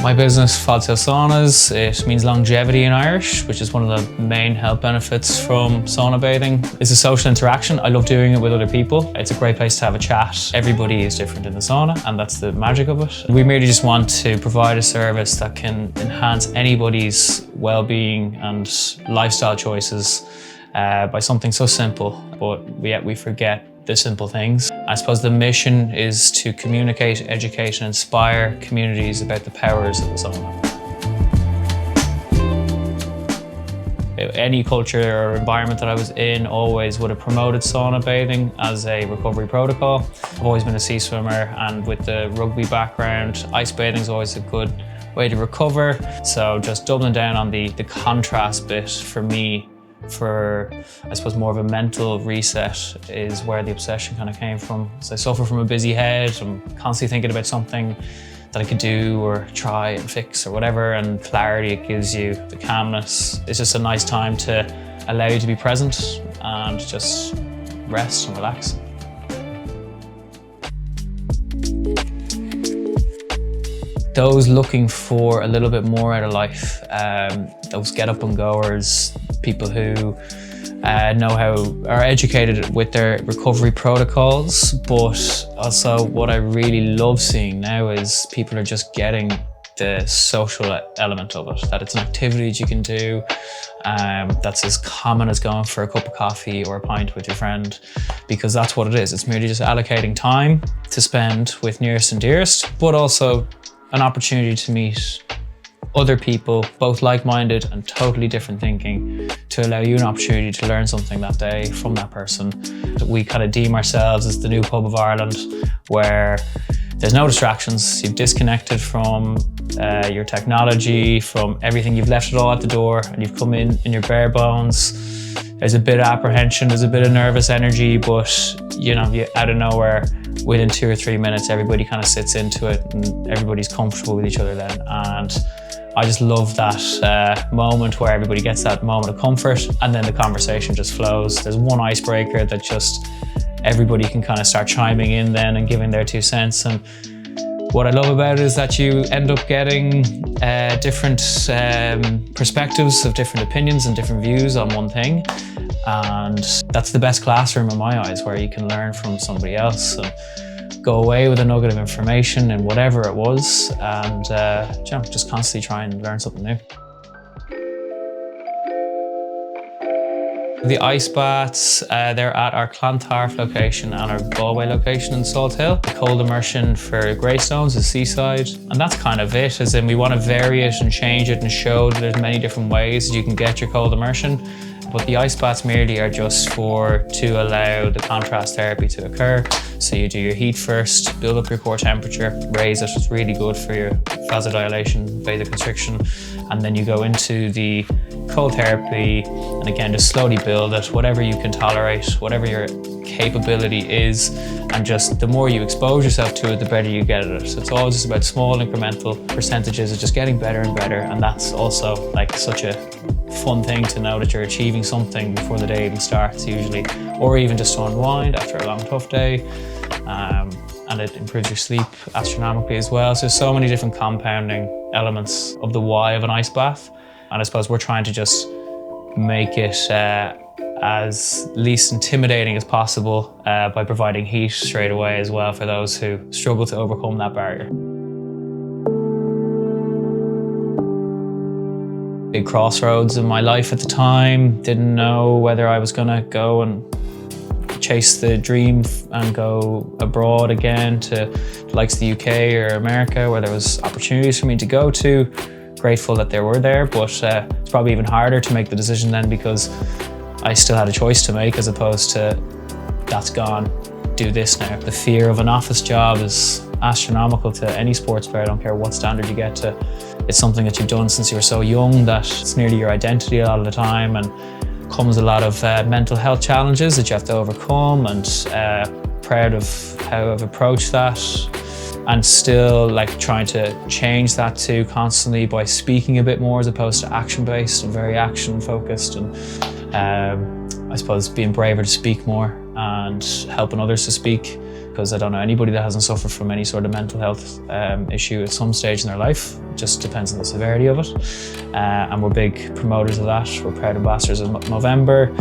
My business, Fad Saoil Saunas, it means longevity in Irish, which is one of the main health benefits from sauna bathing. It's a social interaction. I love doing it with other people. It's a great place to have a chat. Everybody is different in the sauna, and that's the magic of it. We merely just want to provide a service that can enhance anybody's well-being and lifestyle choices by something so simple, but yet we forget the simple things. I suppose the mission is to communicate, educate and inspire communities about the powers of the sauna. Any culture or environment that I was in always would have promoted sauna bathing as a recovery protocol. I've always been a sea swimmer, and with the rugby background, ice bathing is always a good way to recover. So just doubling down on the contrast bit for me, for I suppose more of a mental reset, is where the obsession kind of came from. So I suffer from a busy head. I'm constantly thinking about something that I could do or try and fix or whatever, and clarity it gives you, the calmness. It's just a nice time to allow you to be present and just rest and relax. Those looking for a little bit more out of life, those get up and goers, people who are educated with their recovery protocols, but also what I really love seeing now is people are just getting the social element of it, that it's an activity that you can do that's as common as going for a cup of coffee or a pint with your friend, because that's what it is. It's merely just allocating time to spend with nearest and dearest, but also an opportunity to meet other people, both like-minded and totally different thinking, to allow you an opportunity to learn something that day from that person. We kind of deem ourselves as the new pub of Ireland, where there's no distractions. You've disconnected from your technology, from everything. You've left it all at the door, and you've come in your bare bones. There's a bit of apprehension, there's a bit of nervous energy, but you know, out of nowhere, within 2 or 3 minutes, everybody kind of sits into it and everybody's comfortable with each other then. And I just love that moment where everybody gets that moment of comfort, and then the conversation just flows. There's one icebreaker that just everybody can kind of start chiming in then and giving their 2 cents. And what I love about it is that you end up getting different perspectives of different opinions and different views on one thing. And that's the best classroom in my eyes, where you can learn from somebody else and go away with a nugget of information and whatever it was, and just constantly try and learn something new. The ice baths, they're at our Clontarf location and our Galway location in Salt Hill. The cold immersion for Greystones is seaside, and that's kind of it, as in we want to vary it and change it and show that there's many different ways that you can get your cold immersion. But the ice baths merely are just to allow the contrast therapy to occur. So you do your heat first, build up your core temperature, raise it. It's really good for your vasodilation, vasoconstriction, and then you go into the cold therapy, and again, just slowly build it, whatever you can tolerate, whatever your capability is, and just the more you expose yourself to it, the better you get at it. So it's all just about small incremental percentages of just getting better and better, and that's also like such a fun thing to know that you're achieving something before the day even starts usually, or even just to unwind after a long tough day. And it improves your sleep astronomically as well. So there's so many different compounding elements of the why of an ice bath, and I suppose we're trying to just make it as least intimidating as possible by providing heat straight away as well for those who struggle to overcome that barrier. Big crossroads in my life at the time. Didn't know whether I was gonna go and chase the dream and go abroad again to the likes of the UK or America, where there was opportunities for me to go to. Grateful that they were there, but it's probably even harder to make the decision then, because I still had a choice to make, as opposed to that's gone, do this now. The fear of an office job is astronomical to any sports player. I don't care what standard you get to. It's something that you've done since you were so young that it's nearly your identity a lot of the time, and comes a lot of mental health challenges that you have to overcome, and proud of how I've approached that, and still like trying to change that too constantly by speaking a bit more as opposed to action-based and very action-focused, and I suppose being braver to speak more and helping others to speak because I don't know anybody that hasn't suffered from any sort of mental health issue at some stage in their life. It just depends on the severity of it. And we're big promoters of that. We're proud ambassadors of Movember.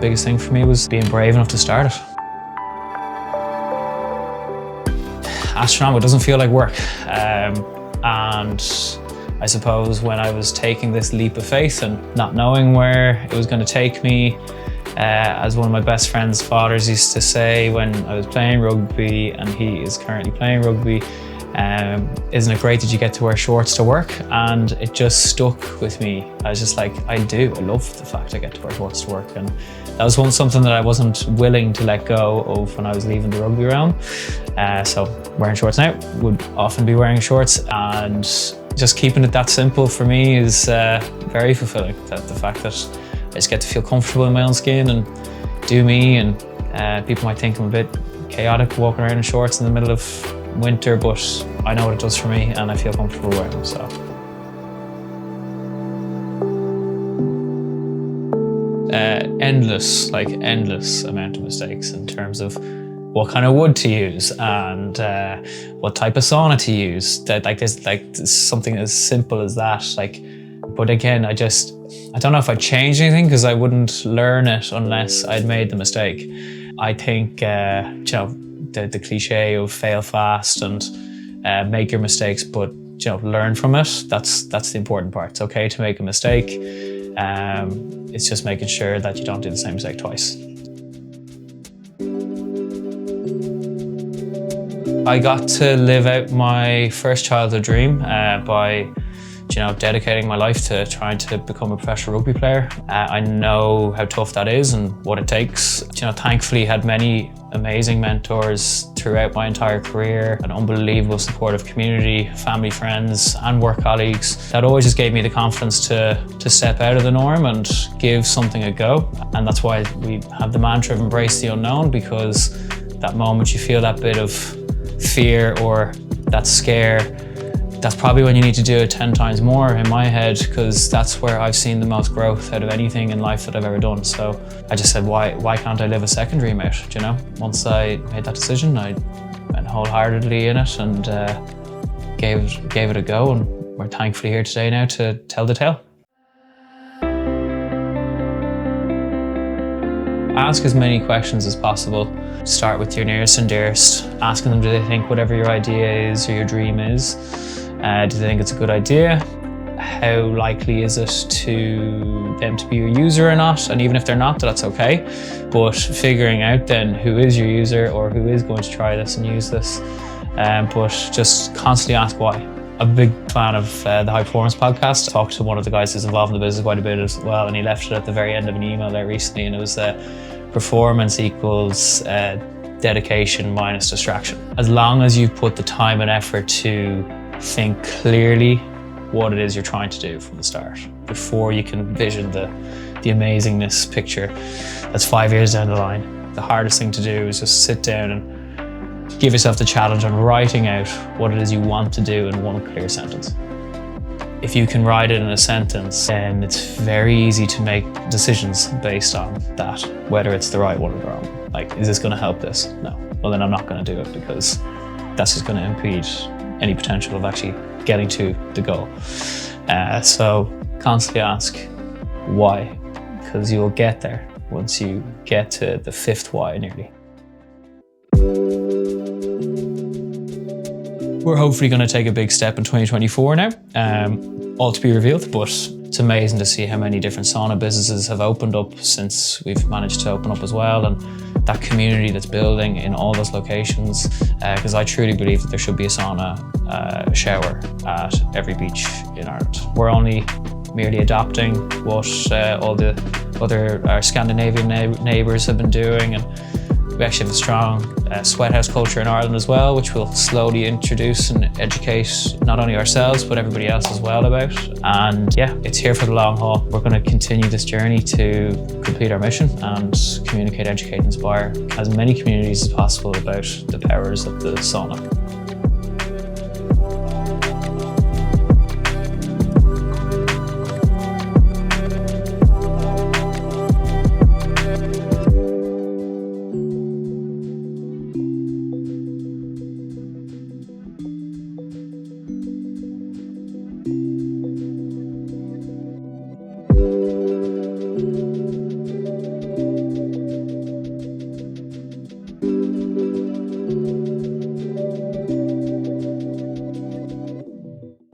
Biggest thing for me was being brave enough to start it. Astronomical doesn't feel like work. And I suppose when I was taking this leap of faith and not knowing where it was going to take me, as one of my best friend's fathers used to say when I was playing rugby, and he is currently playing rugby, isn't it great that you get to wear shorts to work? And it just stuck with me. I was just like, I love the fact I get to wear shorts to work. And that was something that I wasn't willing to let go of when I was leaving the rugby realm. So wearing shorts now, would often be wearing shorts, and just keeping it that simple for me is very fulfilling. The fact that I just get to feel comfortable in my own skin and do me, and people might think I'm a bit chaotic walking around in shorts in the middle of winter, but I know what it does for me and I feel comfortable wearing them. So. Endless amount of mistakes in terms of what kind of wood to use and what type of sauna to use. There's something as simple as that. But again, I don't know if I'd change anything, because I wouldn't learn it unless I'd made the mistake. I think the cliche of fail fast and make your mistakes, but learn from it. That's the important part. It's okay to make a mistake. It's just making sure that you don't do the same mistake twice. I got to live out my first childhood dream by dedicating my life to trying to become a professional rugby player. I know how tough that is and what it takes. Thankfully had many amazing mentors throughout my entire career, an unbelievable supportive community, family, friends and work colleagues that always just gave me the confidence to step out of the norm and give something a go. And that's why we have the mantra of embrace the unknown, because that moment you feel that bit of fear or that scare, that's probably when you need to do it 10 times more in my head, because that's where I've seen the most growth out of anything in life that I've ever done. So I just said, why can't I live a second dream out, Once I made that decision, I went wholeheartedly in it and gave it a go, and we're thankfully here today now to tell the tale. Ask as many questions as possible. Start with your nearest and dearest, asking them, do they think whatever your idea is or your dream is, do they think it's a good idea? How likely is it to them to be your user or not? And even if they're not, that's okay. But figuring out then who is your user or who is going to try this and use this. But just constantly ask why. I'm a big fan of the High Performance podcast. I talked to one of the guys who's involved in the business quite a bit as well, and he left it at the very end of an email there recently, and it was performance equals dedication minus distraction. As long as you put the time and effort to think clearly what it is you're trying to do from the start, before you can vision the amazingness picture that's 5 years down the line. The hardest thing to do is just sit down and give yourself the challenge on writing out what it is you want to do in one clear sentence. If you can write it in a sentence, then it's very easy to make decisions based on that, whether it's the right one or the wrong one. Like, is this going to help this? No. Well, then I'm not going to do it, because that's just going to impede any potential of actually getting to the goal. So constantly ask why, because you'll get there once you get to the fifth why nearly. We're hopefully going to take a big step in 2024 now, all to be revealed, but it's amazing to see how many different sauna businesses have opened up since we've managed to open up as well, and that community that's building in all those locations, because I truly believe that there should be a sauna, a shower at every beach in Ireland. We're only merely adopting what all the other our Scandinavian neighbours have been doing, and we actually have a strong sweat house culture in Ireland as well, which we'll slowly introduce and educate not only ourselves but everybody else as well about. And yeah, it's here for the long haul. We're going to continue this journey to complete our mission and communicate, educate, inspire as many communities as possible about the powers of the sauna.